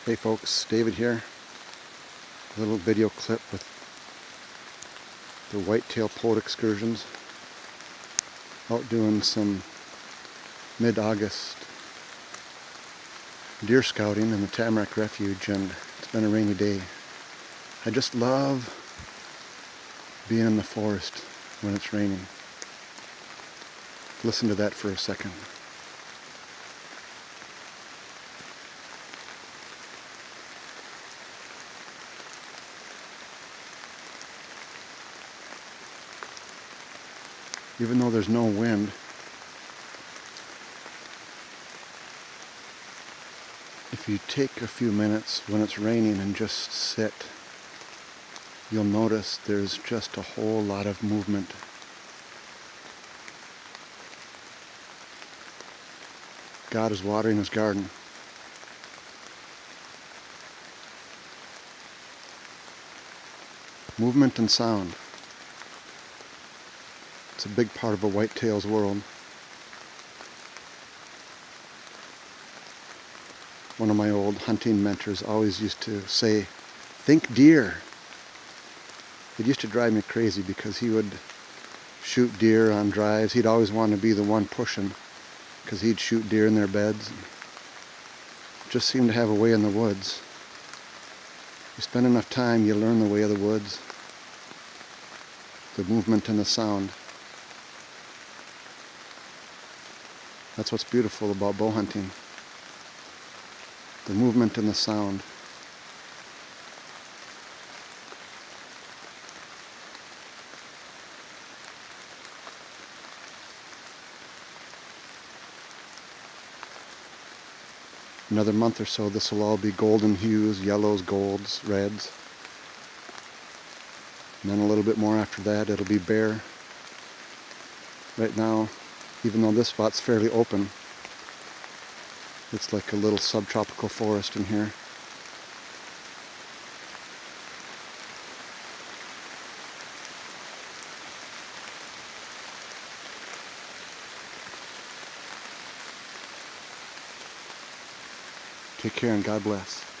Hey folks, David here. A little video clip with the Whitetail Pole excursions. Out doing some mid-August deer scouting in the Tamarack Refuge, and it's been a rainy day. I just love being in the forest when it's raining. Listen to that for a second. Even though there's no wind, if you take a few minutes when it's raining and just sit, you'll notice there's just a whole lot of movement. God is watering his garden. Movement and sound. It's a big part of a whitetail's world. One of my old hunting mentors always used to say, "Think deer." It used to drive me crazy because he would shoot deer on drives. He'd always want to be the one pushing because he'd shoot deer in their beds. Just seemed to have a way in the woods. You spend enough time, you learn the way of the woods, the movement and the sound. That's what's beautiful about bow hunting. The movement and the sound. Another month or so, this will all be golden hues, yellows, golds, reds. And then a little bit more after that, it'll be bare. Right now, even though this spot's fairly open, it's like a little subtropical forest in here. Take care and God bless.